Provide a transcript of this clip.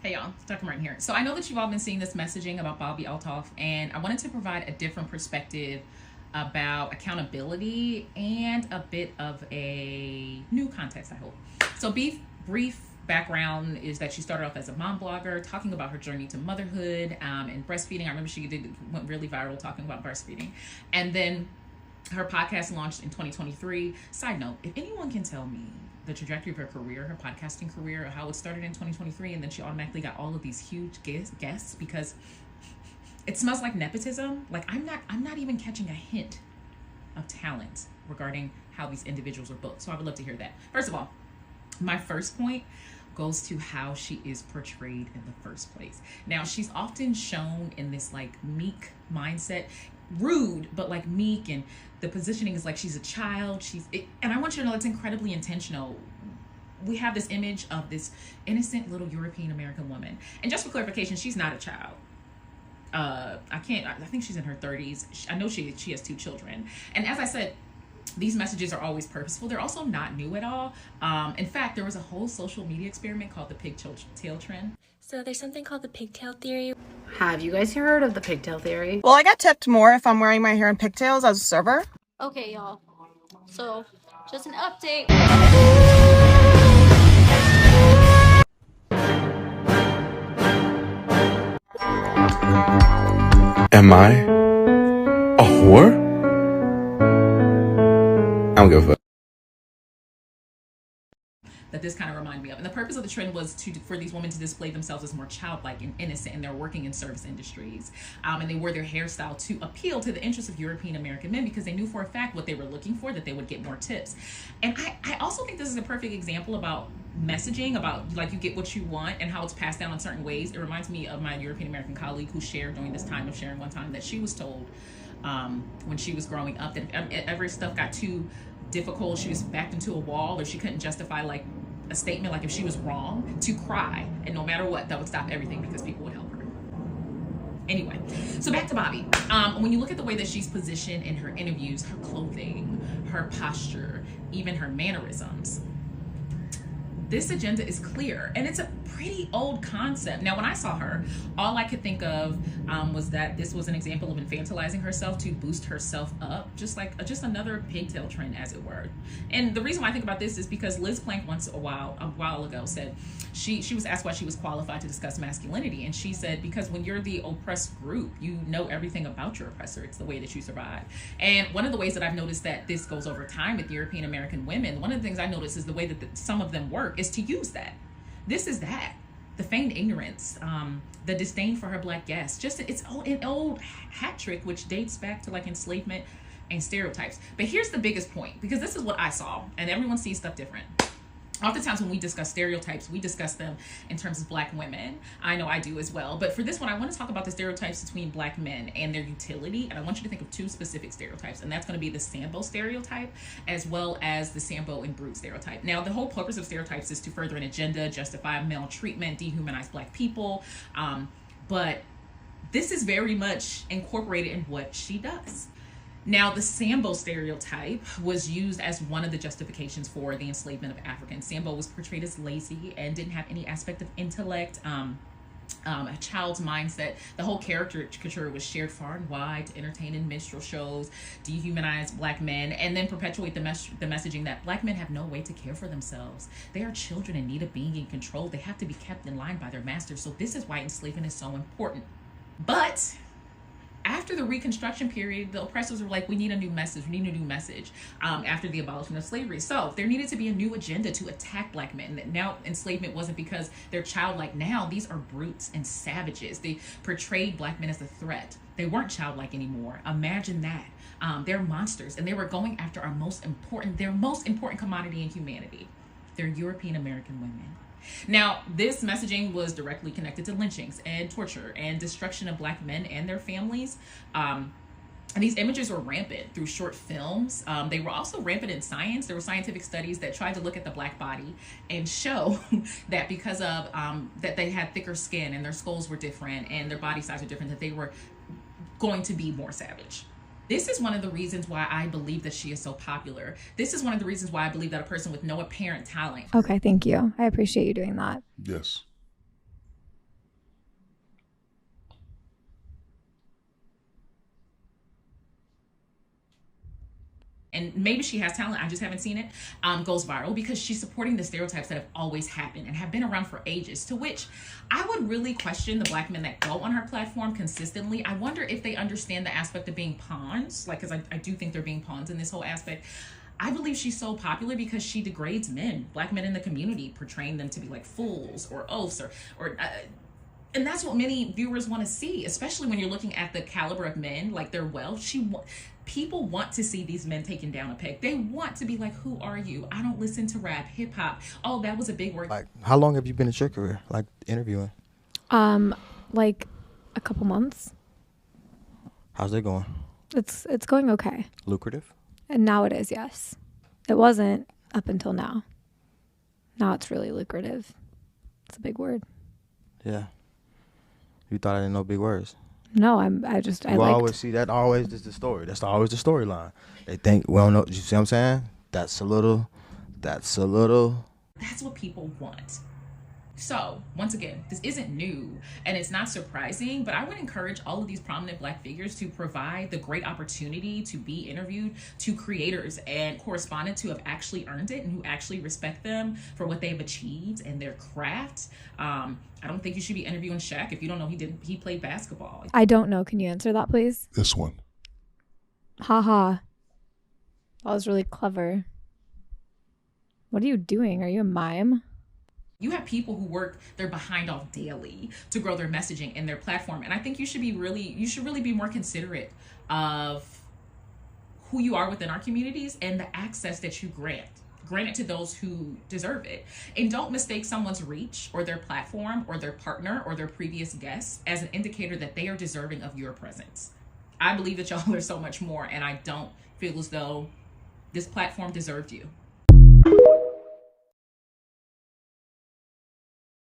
Hey y'all, Dr. Martin here. So I know that you've all been seeing this messaging about Bobbi Althoff, and I wanted to provide a different perspective about accountability and a bit of a new context, I hope. So brief background is that she started off as a mom blogger talking about her journey to motherhood and breastfeeding. I remember went really viral talking about breastfeeding. And then her podcast launched in 2023. Side note, if anyone can tell me the trajectory of her career, her podcasting career, how it started in 2023, and then she automatically got all of these huge guests, because it smells like nepotism. Like I'm not even catching a hint of talent regarding how these individuals are booked. So I would love to hear that. First of all, my first point goes to how she is portrayed in the first place. Now, she's often shown in this like meek mindset, rude, but like meek, and the positioning is like she's a child. And I want you to know it's incredibly intentional. We have this image of this innocent little European American woman. And just for clarification, she's not a child. I think she's in her 30s. I know she has 2 children. And as I said, these messages are always purposeful. They're also not new at all. In fact, there was a whole social media experiment called the pigtail trend. So there's something called the pigtail theory. Have you guys heard of the pigtail theory? Well, I get tipped more if I'm wearing my hair in pigtails as a server. Okay, y'all. So, just an update. Am I a whore? I don't give a fuck. That this kind of reminded me of. And the purpose of the trend was for these women to display themselves as more childlike and innocent, and they're working in service industries. And they wore their hairstyle to appeal to the interests of European American men, because they knew for a fact what they were looking for, that they would get more tips. And I also think this is a perfect example about messaging, about like you get what you want and how it's passed down in certain ways. It reminds me of my European American colleague who shared during this time of sharing one time that she was told when she was growing up that if ever stuff got too difficult, she was backed into a wall, or she couldn't justify like a statement, like if she was wrong, to cry, and no matter what, that would stop everything, because people would help her. Anyway, so back to Bobbi. When you look at the way that she's positioned in her interviews, her clothing, her posture, even her mannerisms, this agenda is clear, and it's a pretty old concept. Now, when I saw her, all I could think of was that this was an example of infantilizing herself to boost herself up, just another pigtail trend, as it were. And the reason why I think about this is because Liz Plank a while ago said she was asked why she was qualified to discuss masculinity, and she said, because when you're the oppressed group, you know everything about your oppressor. It's the way that you survive. And one of the ways that I've noticed that this goes over time with European American women, one of the things I noticed is the way that some of them work is to use that. This is that. The feigned ignorance, the disdain for her black guests. Just it's an old hat trick which dates back to like enslavement and stereotypes. But here's the biggest point, because this is what I saw, and everyone sees stuff different. Oftentimes when we discuss stereotypes, we discuss them in terms of black women. I know I do as well. But for this one, I want to talk about the stereotypes between black men and their utility. And I want you to think of 2 specific stereotypes. And that's going to be the Sambo stereotype, as well as the Sambo and Brute stereotype. Now, the whole purpose of stereotypes is to further an agenda, justify maltreatment, dehumanize black people. But this is very much incorporated in what she does. Now, the Sambo stereotype was used as one of the justifications for the enslavement of Africans. Sambo was portrayed as lazy and didn't have any aspect of intellect, a child's mindset. The whole caricature was shared far and wide to entertain in minstrel shows, dehumanize black men, and then perpetuate the messaging that black men have no way to care for themselves. They are children in need of being in control. They have to be kept in line by their masters. So this is why enslavement is so important. But after the Reconstruction period, the oppressors were like, we need a new message. We need a new message after the abolishment of slavery. So there needed to be a new agenda to attack black men. Now, enslavement wasn't because they're childlike. Now, these are brutes and savages. They portrayed black men as a threat. They weren't childlike anymore. Imagine that. They're monsters, and they were going after their most important commodity in humanity. They're European American women. Now, this messaging was directly connected to lynchings and torture and destruction of black men and their families. And these images were rampant through short films. They were also rampant in science. There were scientific studies that tried to look at the black body and show that because of that they had thicker skin and their skulls were different and their body size were different, that they were going to be more savage. This is one of the reasons why I believe that she is so popular. This is one of the reasons why I believe that a person with no apparent talent. Okay, thank you. I appreciate you doing that. Yes. and maybe she has talent, I just haven't seen it, goes viral because she's supporting the stereotypes that have always happened and have been around for ages, to which I would really question the Black men that go on her platform consistently. I wonder if they understand the aspect of being pawns, like, because I do think they're being pawns in this whole aspect. I believe she's so popular because she degrades men, Black men in the community, portraying them to be like fools or oafs and that's what many viewers want to see, especially when you're looking at the caliber of men, like their wealth. People want to see these men taken down a peg. They want to be like, who are you? I don't listen to rap, hip hop. Oh, that was a big word. Like, how long have you been in your career, like interviewing? Like a couple months. How's it going? It's going okay. Lucrative? And now it is, yes. It wasn't up until now. Now it's really lucrative. It's a big word. Yeah. You thought I didn't know big words? No, I always see that. Always is the story. That's always the storyline. They think, well, no, you see what I'm saying? That's a little. That's what people want. So, once again, this isn't new and it's not surprising, but I would encourage all of these prominent Black figures to provide the great opportunity to be interviewed to creators and correspondents who have actually earned it and who actually respect them for what they've achieved and their craft. I don't think you should be interviewing Shaq if you don't know he played basketball. I don't know. Can you answer that, please? This one. Haha. That was really clever. What are you doing? Are you a mime? You have people who work their behind off daily to grow their messaging and their platform. And I think you should really be more considerate of who you are within our communities and the access that you grant it to those who deserve it. And don't mistake someone's reach or their platform or their partner or their previous guests as an indicator that they are deserving of your presence. I believe that y'all are so much more, and I don't feel as though this platform deserved you.